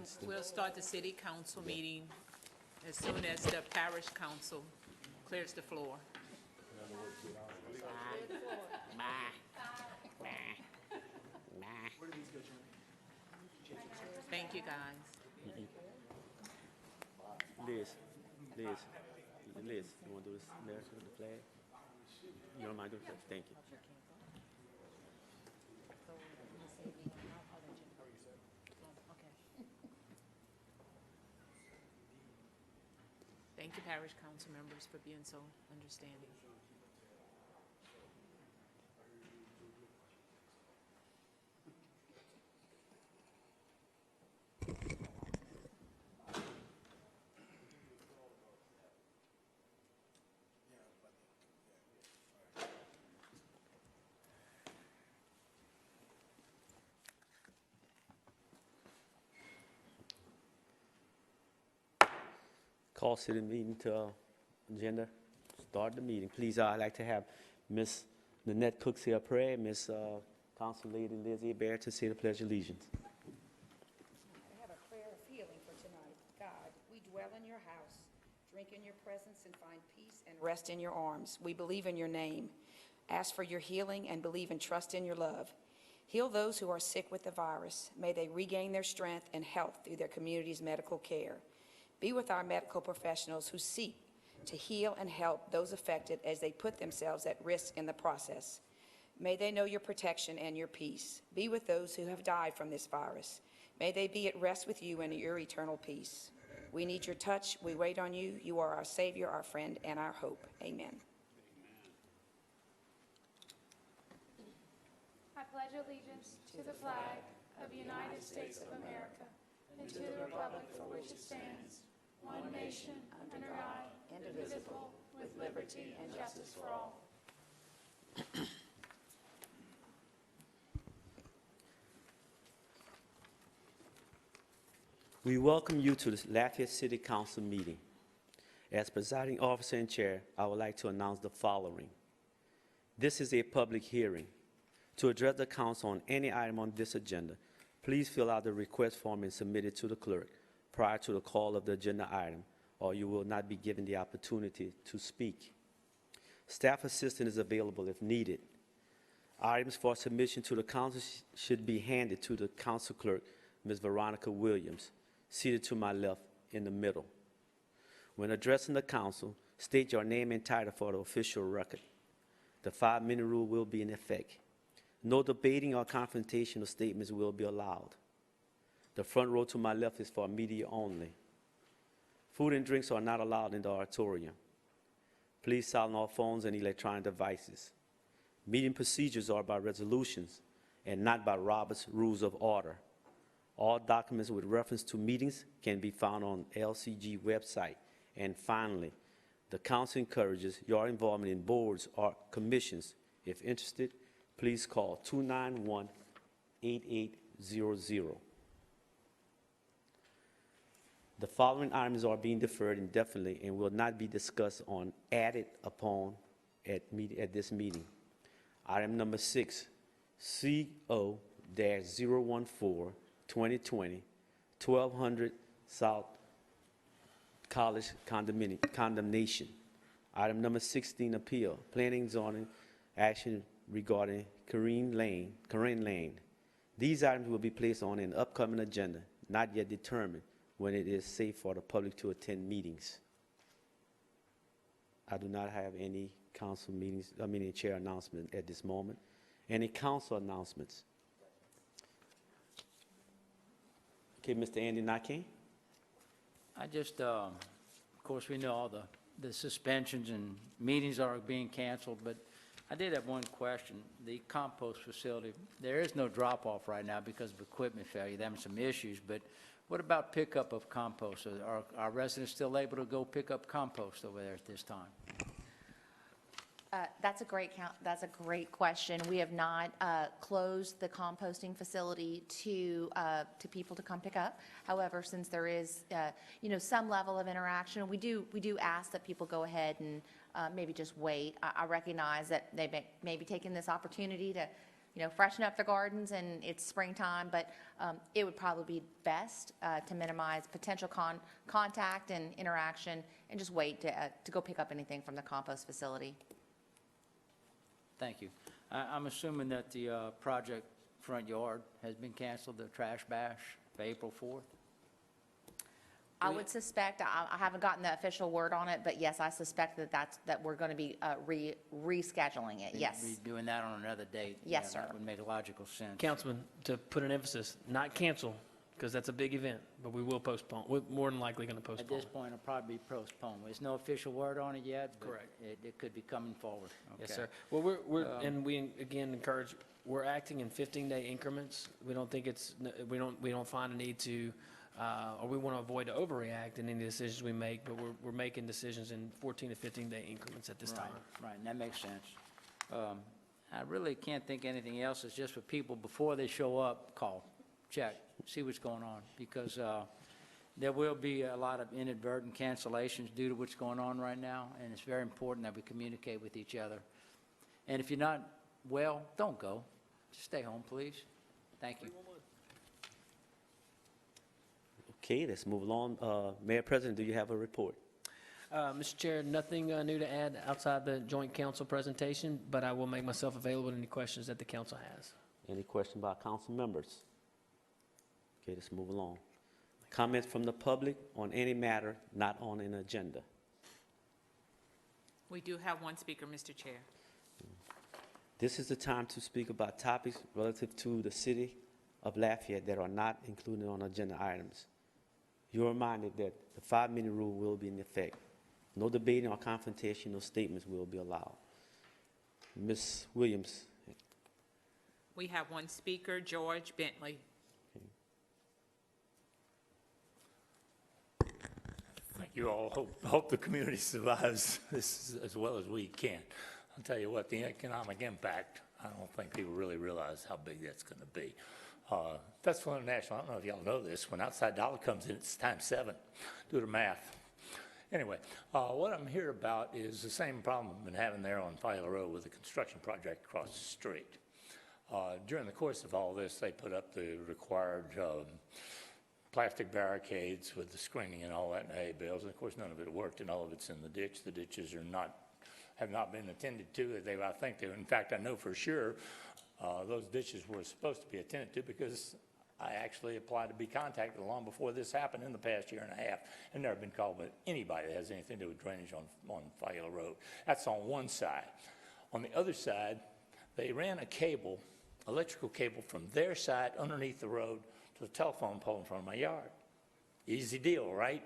And we'll start the city council meeting as soon as the parish council clears the floor. Thank you, guys. Liz, you want to do this narrative with the flag? You don't mind doing that? Thank you. Thank you, parish council members, for being so understanding. Call city meeting to agenda. Start the meeting. Please, I'd like to have Miss Nanette Cook say a prayer, Miss Council Lady Lizzie Bear to say the Pledge of Allegiance. I have a prayer of healing for tonight. God, we dwell in your house, drink in your presence, and find peace and rest in your arms. We believe in your name, ask for your healing, and believe and trust in your love. Heal those who are sick with the virus. May they regain their strength and health through their community's medical care. Be with our medical professionals who seek to heal and help those affected as they put themselves at risk in the process. May they know your protection and your peace. Be with those who have died from this virus. May they be at rest with you in your eternal peace. We need your touch. We wait on you. You are our Savior, our friend, and our hope. Amen. I pledge allegiance to the flag of the United States of America and to the republic for which it stands, one nation, under God, indivisible, with liberty and justice for all. We welcome you to the Lafayette City Council meeting. As presiding officer and chair, I would like to announce the following. This is a public hearing. To address the council on any item on this agenda, please fill out the request form and submit it to the clerk prior to the call of the agenda item, or you will not be given the opportunity to speak. Staff assistance is available if needed. Items for submission to the council should be handed to the council clerk, Ms. Veronica Williams, seated to my left in the middle. When addressing the council, state your name and title for the official record. The 5-minute rule will be in effect. No debating or confrontational statements will be allowed. The front row to my left is for media only. Food and drinks are not allowed in the auditorium. Please silence all phones and electronic devices. Meeting procedures are by resolutions and not by Robert's Rules of Order. All documents with reference to meetings can be found on LCG website. And finally, the council encourages your involvement in boards or commissions. If interested, please call 291-8800. The following items are being deferred indefinitely and will not be discussed or added upon at this meeting. Item number 6, CO-014-2020, 1200 South College condemnation. Item number 16, appeal, planning zoning action regarding Karen Lane. These items will be placed on an upcoming agenda, not yet determined when it is safe for the public to attend meetings. I do not have any council meetings, chair announcement at this moment. Any council announcements? Okay, Mr. Andy Nakane. I just, of course, we know all the suspensions and meetings are being canceled, but I did have one question. The compost facility, there is no drop-off right now because of equipment failure. They're having some issues, but what about pickup of compost? Are our residents still able to go pick up compost over there at this time? That's a great question. We have not closed the composting facility to people to come pick up. However, since there is some level of interaction, we do ask that people go ahead and maybe just wait. I recognize that they may be taking this opportunity to freshen up the gardens, and it's springtime, but it would probably be best to minimize potential contact and interaction and just wait to go pick up anything from the compost facility. Thank you. I'm assuming that the project front yard has been canceled, the trash bash for April 4th? I would suspect, I haven't gotten the official word on it, but yes, I suspect that we're going to be rescheduling it, yes. Be doing that on another date? Yes, Yeah, sir. That would make logical sense. Councilman, to put an emphasis, not cancel, because that's a big event, but we will postpone. We're more than likely going to At postpone. this point, it'll probably be postponed. There's no official word on it yet, but Correct. it could be coming forward. Yes, Okay. sir. Well, and we, again, encourage, we're acting in 15-day increments. We don't think we don't find a need to, or we want to avoid to overreact in any decisions we make, but we're making decisions in 14 to 15-day increments at this time. Right, and that makes sense. I really can't think anything else. It's just for people, before they show up, call, check, see what's going on, because there will be a lot of inadvertent cancellations due to what's going on right now, and it's very important that we communicate with each other. And if you're not well, don't go. Just stay home, please. Thank you. Okay, let's move along. Mayor President, do you have a report? Mr. Chair, nothing new to add outside the joint council presentation, but I will make myself available to any questions that the council has. Any questions by council members? Okay, let's move along. Comments from the public on any matter not on an agenda. We do have one speaker, Mr. Chair. This is the time to speak about topics relative to the city of Lafayette that are not included on agenda items. You're reminded that the 5-minute rule will be in effect. No debating or confrontational statements will be allowed. Ms. Williams. We have one speaker, George Bentley. Thank you all. Hope the community survives this as well as we can. I'll tell you what, the economic impact, I don't think people really realize how big that's going to be. Festival International, I don't know if y'all know this, when outside dollar comes in, it's times 7. Do the math. Anyway, what I'm here about is the same problem I've been having there on Fowler Road with the construction project across the street. During the course of all this, they put up the required plastic barricades with the screening and all that and hay bales, and of course none of it worked, and all of it's in the ditch. The ditches have not been attended to. I think they, in fact, I know for sure those ditches were supposed to be attended to, because I actually applied to be contacted long before this happened in the past year and a half, and never been called by anybody that has anything to do with drainage on Fowler Road. That's on one side. On the other side, they ran a cable, electrical cable, from their side underneath the road to the telephone pole in front of my yard. Easy deal, right?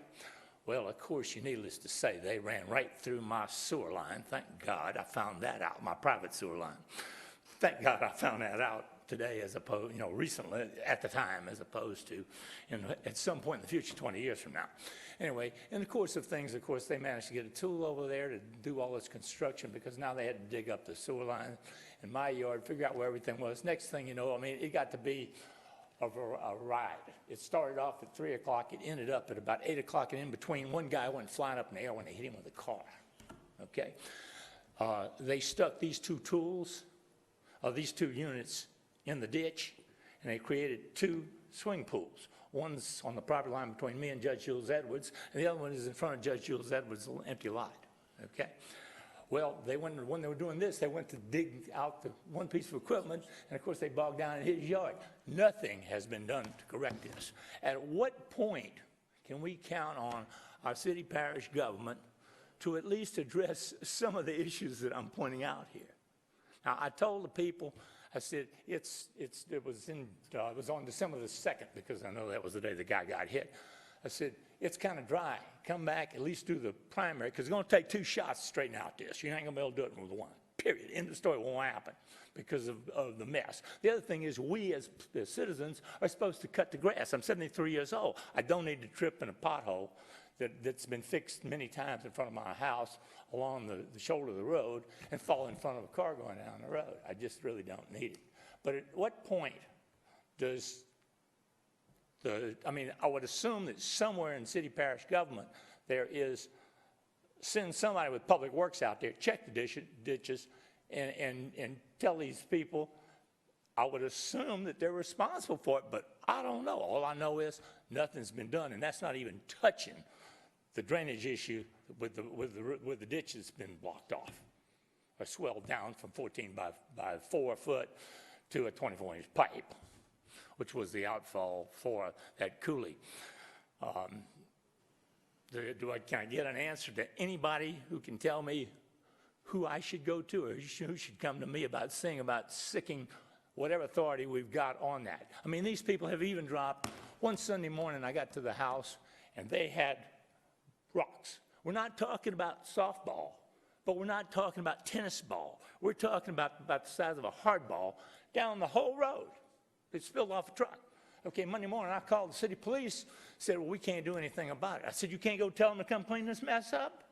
Well, of course, needless to say, they ran right through my sewer line. Thank God I found that out, my private sewer line. Thank God I found that out today, as opposed, recently, at the time, as opposed to at some point in the future, 20 years from now. Anyway, in the course of things, of course, they managed to get a tool over there to do all this construction, because now they had to dig up the sewer line in my yard, figure out where everything was. Next thing you know, it got to be a ride. It started off at 3 o'clock. It ended up at about 8 o'clock, and in between, one guy went flying up in the air when they hit him with a car. Okay? They stuck these two these two units in the ditch, and they created 2 swimming pools. One's on the property line between me and Judge Jules Edwards, and the other one is in front of Judge Jules Edwards' little empty lot. Okay? Well, when they were doing this, they went to dig out the one piece of equipment, and of course they bogged down in his yard. Nothing has been done to correct this. At what point can we count on our city parish government to at least address some of the issues that I'm pointing out here? Now, I told the people, I said, it was on December the 2nd, because I know that was the day the guy got hit. I said, it's kind of dry. Come back, at least do the primary, because it's going to take 2 shots to straighten out this. You ain't going to be able to do it with one, period. End of story. Won't happen because of the mess. The other thing is, we as citizens are supposed to cut the grass. I'm 73 years old. I don't need to trip in a pothole that's been fixed many times in front of my house along the shoulder of the road and fall in front of a car going down the road. I just really don't need it. But at what point does I would assume that somewhere in city parish government there is, send somebody with public works out there, check the ditches, and tell these people I would assume that they're responsible for it, but I don't know. All I know is nothing's been done, and that's not even touching the drainage issue with the ditch that's been blocked off or swelled down from 14 by 4 foot to a 24-inch pipe, which was the outfall for that coulee. Can I get an answer to anybody who can tell me who I should go to, or who should come to me about saying about sicking whatever authority we've got on that? I mean, these people have even dropped. One Sunday morning, I got to the house, and they had rocks. We're not talking about softball, but we're not talking about tennis ball. We're talking about the size of a hard ball down the whole road. It spilled off a truck. Okay, Monday morning, I called the city police, said, well, we can't do anything about it. I said, you can't go tell them to come clean this mess up?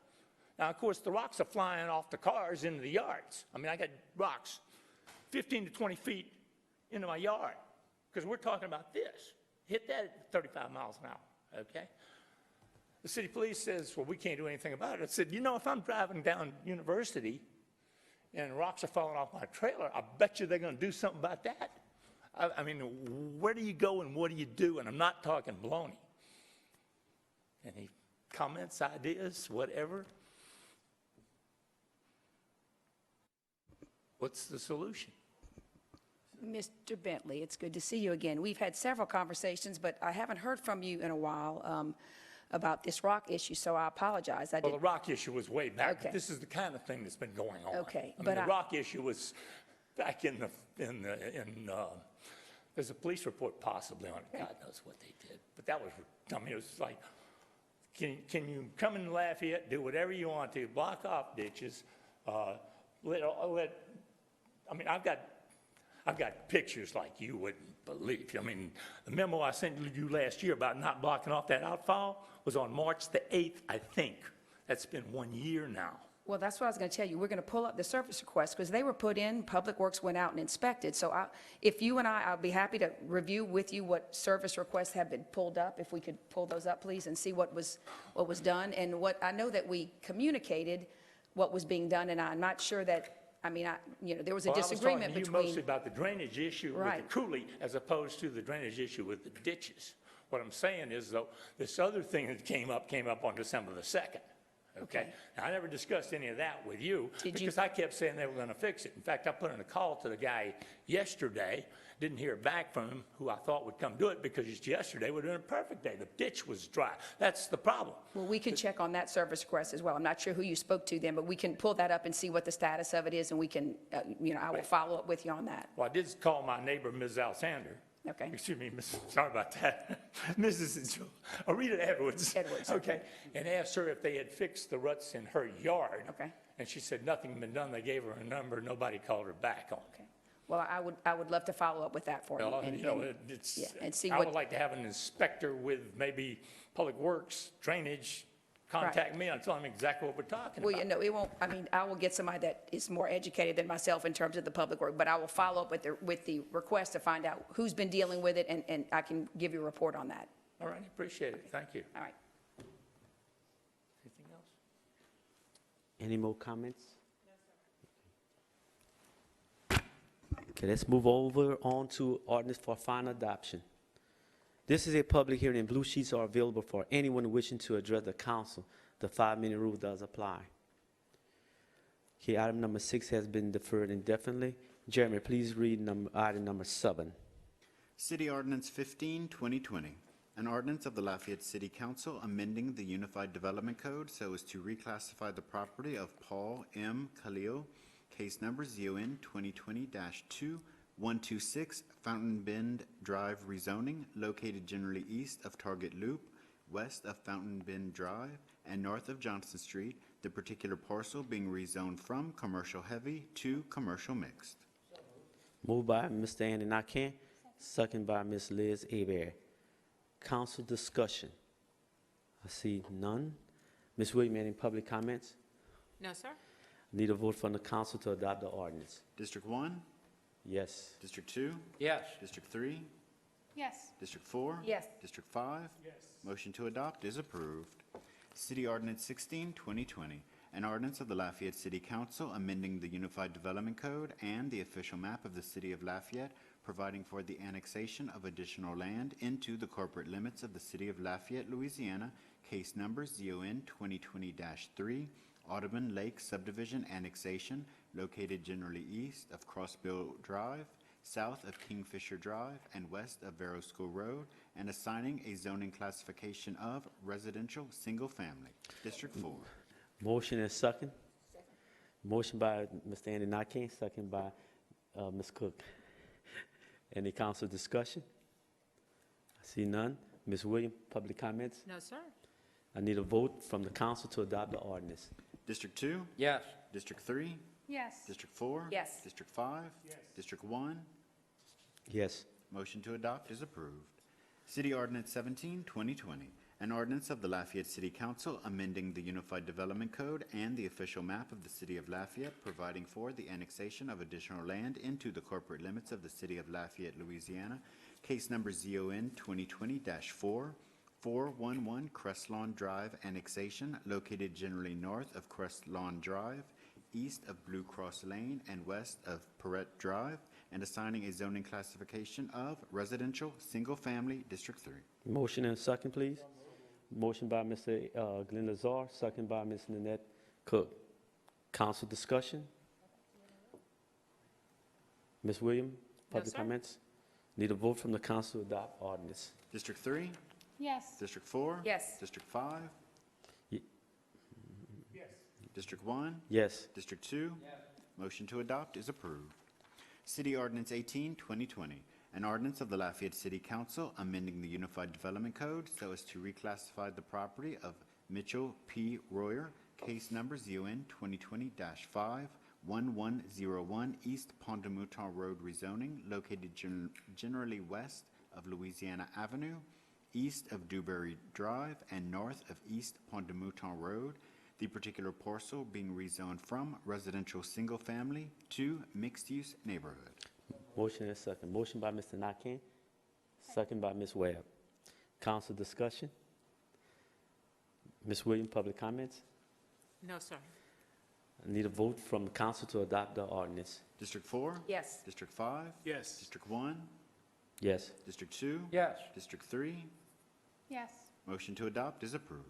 Now, of course, the rocks are flying off the cars into the yards. I mean, I got rocks 15 to 20 feet into my yard, because we're talking about this. Hit that at 35 miles an hour, okay? The city police says, well, we can't do anything about it. I said, you know, if I'm driving down University and rocks are falling off my trailer, I bet you they're going to do something about that. I mean, where do you go and what do you do? And I'm not talking baloney. Any comments, ideas, whatever? What's the solution? Mr. Bentley, it's good to see you again. We've had several conversations, but I haven't heard from you in a while about this rock issue, so I apologize. Well, the rock issue was way back. Okay. But this is the kind of thing that's been going on. Okay, I mean, but the rock issue was back in there's a police report possibly on it. God knows what they did. But that was, I mean, it was like, can you come in Lafayette, do whatever you want to, block off ditches, I mean, I've got pictures like you wouldn't believe. I mean, the memo I sent you last year about not blocking off that outfall was on March the 8th, I think. That's been 1 year now. Well, that's what I was going to tell you. We're going to pull up the service requests because they were put in, Public Works went out and inspected. So if you and I'll be happy to review with you what service requests have been pulled up, if we could pull those up, please, and see what was done. And what I know that we communicated what was being done, and I'm not sure that, I mean, there was a disagreement I was talking to you mostly about the drainage issue with Right. the coulee as opposed to the drainage issue with the ditches. What I'm saying is, though, this other thing that came up on December the 2nd. Okay? Now, I never discussed any of that with you because I kept saying they were going to fix it. In fact, I put in a call to the guy yesterday, didn't hear back from him, who I thought would come do it because yesterday would have been a perfect day. The ditch was dry. That's the problem. Well, we can check on that service request as well. I'm not sure who you spoke to then, but we can pull that up and see what the status of it is, and we can, I will follow up with you on that. Well, I did call my neighbor, Ms. Alexander. Okay. Excuse me, sorry about that. Mrs. Rita Edwards. Edwards, Okay. And asked her if they had fixed the ruts in her yard. Okay. And she said nothing had been done. They gave her a number. Nobody called her back on it. Okay. Well, I would love to follow up with that for you. Well, and- you know, and- it's, yeah, and see I what- would like to have an inspector with maybe Public Works, drainage, contact me and tell them exactly what we're talking Well, about. it won't, I mean, I will get somebody that is more educated than myself in terms of the public work, but I will follow up with the request to find out who's been dealing with it, and I can give you a report on that. All right, appreciate it. Thank you. All right. Anything else? Any more comments? Okay, let's move over on to ordinance for final adoption. This is a public hearing, and blue sheets are available for anyone wishing to address the council. The 5-minute rule does apply. Okay, item number 6 has been deferred indefinitely. Jeremy, please read item number 7. City Ordinance 15, 2020, an ordinance of the Lafayette City Council amending the Unified Development Code so as to reclassify the property of Paul M. Khalil, case number ZON 2020-2126, Fountain Bend Drive rezoning, located generally east of Target Loop, west of Fountain Bend Drive, and north of Johnson Street, the particular parcel being rezoned from commercial heavy to commercial mixed. Moved by Mr. Andy Nakane, second by Ms. Liz Hebert. Council discussion. I see none. Ms. Williams, any public comments? No, sir? Need a vote from the council to adopt the ordinance. District 1, Yes. District 2, Yes. District 3, Yes. District 4? Yes. District 5? Yes. Motion to adopt is approved. City Ordinance 16, 2020, an ordinance of the Lafayette City Council amending the Unified Development Code and the official map of the City of Lafayette providing for the annexation of additional land into the corporate limits of the City of Lafayette, Louisiana, case number ZON 2020-3, Audubon Lake Subdivision Annexation, located generally east of Crossbill Drive, south of Kingfisher Drive, and west of Vero School Road, and assigning a zoning classification of residential single-family, District 4. Motion and second. Motion by Mr. Andy Nakane, second by Ms. Cook. Any council discussion? I see none. Ms. Williams, public comments? No, sir. I need a vote from the council to adopt the ordinance. District 2, Yes. District 3, Yes. District 4? Yes. District 5? Yes. District 1? Yes. Motion to adopt is approved. City Ordinance 17, 2020, an ordinance of the Lafayette City Council amending the Unified Development Code and the official map of the City of Lafayette, providing for the annexation of additional land into the corporate limits of the City of Lafayette, Louisiana, case number ZON 2020-4, 411 Crestlawn Drive annexation, located generally north of Crestlawn Drive, east of Blue Cross Lane, and west of Perrette Drive, and assigning a zoning classification of residential, single-family, District 3. Motion and second, please. Motion by Mr. Glenn Lazar, second by Ms. Nanette Cook. Council discussion? Ms. Williams, public sir. comments? Need a vote from the council to adopt ordinance. District 3? Yes. District 4? Yes. District 5? Ye- District 1? Yes. District 2? Motion to adopt is approved. City Ordinance 18, 2020, an ordinance of the Lafayette City Council amending the Unified Development Code so as to reclassify the property of Mitchell P. Royer, case number ZON 2020-5, 1101 East Pont de Mouton Road rezoning, located generally west of Louisiana Avenue, east of Dewberry Drive, and north of East Pont de Mouton Road, the particular parcel being rezoned from residential single-family to mixed-use neighborhood. Motion and second. Motion by Mr. Nakane, second by Ms. Webb. Council discussion? Ms. Williams, public comments? No, sir. I need a vote from the council to adopt the ordinance. District 4? Yes. District 5? Yes. District 1? Yes. District 2? Yes. District 3? Yes. Motion to adopt is approved.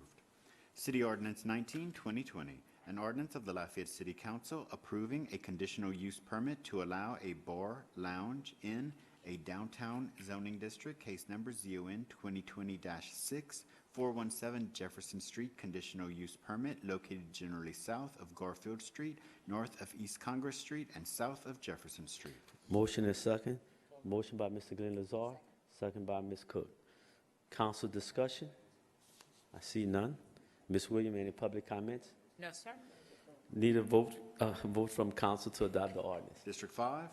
City Ordinance 19, 2020, an ordinance of the Lafayette City Council approving a conditional use permit to allow a bar lounge in a downtown zoning district, case number ZON 2020-6, 417 Jefferson Street, conditional use permit located generally south of Garfield Street, north of East Congress Street, and south of Jefferson Street. Motion and second. Motion by Mr. Glenn Lazar, second by Ms. Cook. Council discussion? I see none. Ms. Williams, any public comments? No, sir. Need a vote from council to adopt the ordinance. District 5?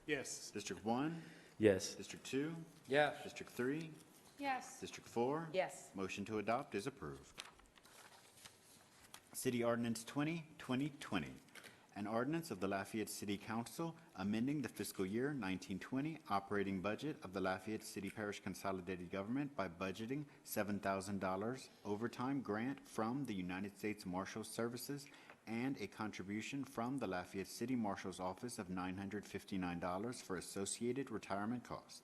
Yes. District 1? Yes. District 2? Yes. District 3? Yes. District 4? Yes. Motion to adopt is approved. City Ordinance 20, 2020, an ordinance of the Lafayette City Council amending the fiscal year 1920 operating budget of the Lafayette City Parish Consolidated Government by budgeting $7,000 overtime grant from the United States Marshals Services and a contribution from the Lafayette City Marshal's Office of $959 for associated retirement costs.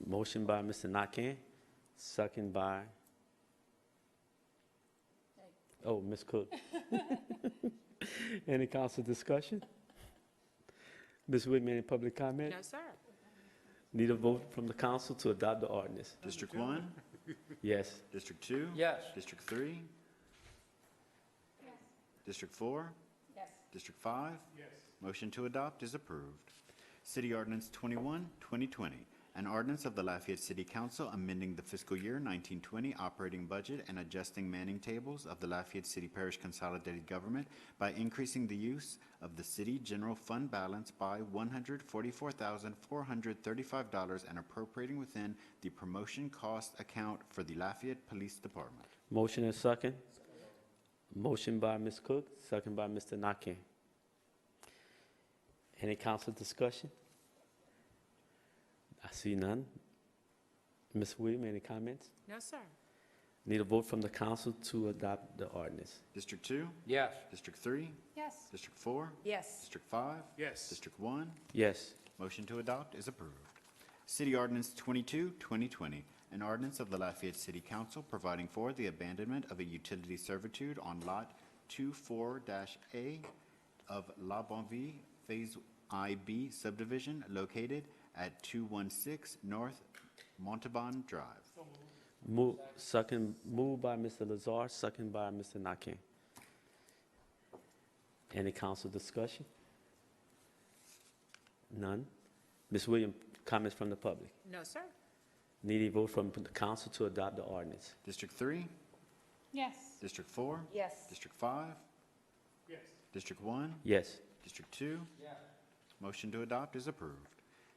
Motion by Mr. Nakane, second by, Ms. Cook. Any council discussion? Ms. Williams, any public comment? No, sir. Need a vote from the council to adopt the ordinance. District 1? Yes. District 2? Yes. District 3? Yes. District 4? Yes. District 5? Yes. Motion to adopt is approved. City Ordinance 21, 2020, an ordinance of the Lafayette City Council amending the fiscal year 1920 operating budget and adjusting manning tables of the Lafayette City Parish Consolidated Government by increasing the use of the city general fund balance by $144,435 and appropriating within the promotion cost account for the Lafayette Police Department. Motion and second. Motion by Ms. Cook, second by Mr. Nakane. Any council discussion? I see none. Ms. Williams, any comments? No, sir. Need a vote from the council to adopt the ordinance. District 2? Yes. District 3? Yes. District 4? Yes. District 5? Yes. District 1? Yes. Motion to adopt is approved. City Ordinance 22, 2020, an ordinance of the Lafayette City Council providing for the abandonment of a utility servitude on Lot 24-A of La Bonvie Phase IB subdivision located at 216 North Montalban Drive. Moved by Mr. Lazar, second by Mr. Nakane. Any council discussion? None. Ms. Williams, comments from the public? No, sir. Need a vote from the council to adopt the ordinance. District 3, Yes. District 4, Yes. District 5, District 1, Yes. District 2. Motion to adopt is approved.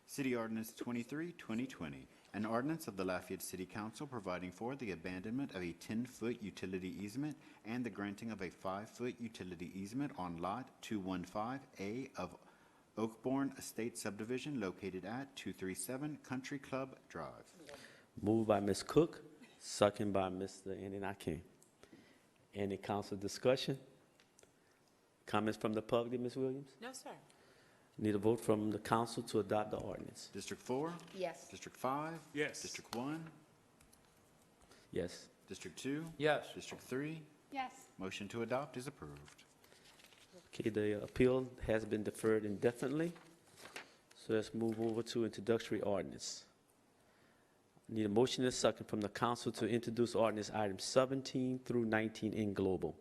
City Ordinance 23, 2020, an ordinance of the Lafayette City Council providing for the abandonment of a 10-foot utility easement and the granting of a 5-foot utility easement on Lot 215A of Oakbourne Estate subdivision located at 237 Country Club Drive. Moved by Ms. Cook, second by Mr. Andy Nakane. Any council discussion? Comments from the public, Ms. Williams? No, sir. Need a vote from the council to adopt the ordinance. District 4, Yes. District 5, Yes. District 1, Yes. District 2, Yes. District 3. Yes. Motion to adopt is approved. Okay, the appeal has been deferred indefinitely. So let's move over to introductory ordinance. Need a motion and a second from the council to introduce ordinance items 17 through 19 in global.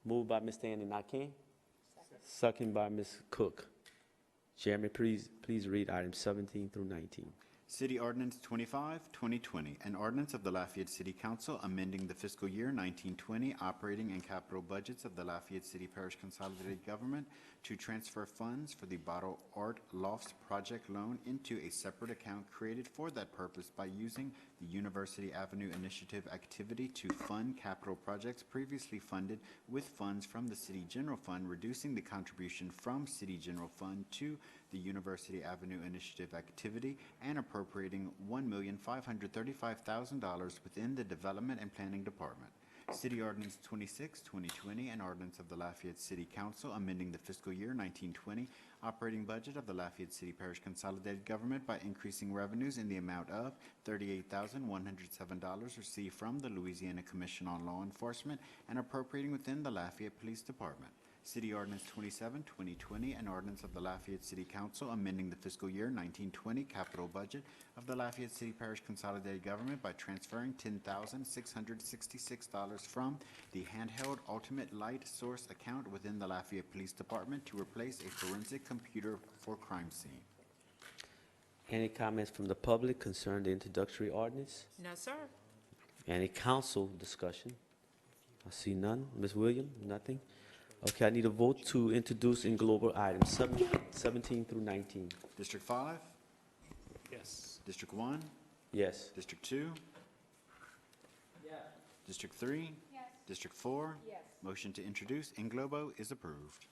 Moved by Mr. Andy Nakane. Second by Ms. Cook. Jeremy, please read items 17 through 19. City Ordinance 25, 2020, an ordinance of the Lafayette City Council amending the fiscal year 1920 operating and capital budgets of the Lafayette City Parish Consolidated Government to transfer funds for the Bottle Art Lofts project loan into a separate account created for that purpose by using the University Avenue Initiative activity to fund capital projects previously funded with funds from the City General Fund, reducing the contribution from City General Fund to the University Avenue Initiative activity and appropriating $1,535,000 within the Development and Planning Department. City Ordinance 26, 2020, an ordinance of the Lafayette City Council amending the fiscal year 1920 operating budget of the Lafayette City Parish Consolidated Government by increasing revenues in the amount of $38,107 received from the Louisiana Commission on Law Enforcement and appropriating within the Lafayette Police Department. City Ordinance 27, 2020, an ordinance of the Lafayette City Council amending the fiscal year 1920 capital budget of the Lafayette City Parish Consolidated Government by transferring $10,666 from the handheld Ultimate Light Source account within the Lafayette Police Department to replace a forensic computer for crime scene. Any comments from the public concerning the introductory ordinance? No, sir. Any council discussion? I see none. Ms. Williams, nothing? Okay, I need a vote to introduce in global items 17 through 19. District 5, Yes. District 1, Yes. District 2, District 3, Yes. District 4. Yes. Motion to introduce in globo is approved.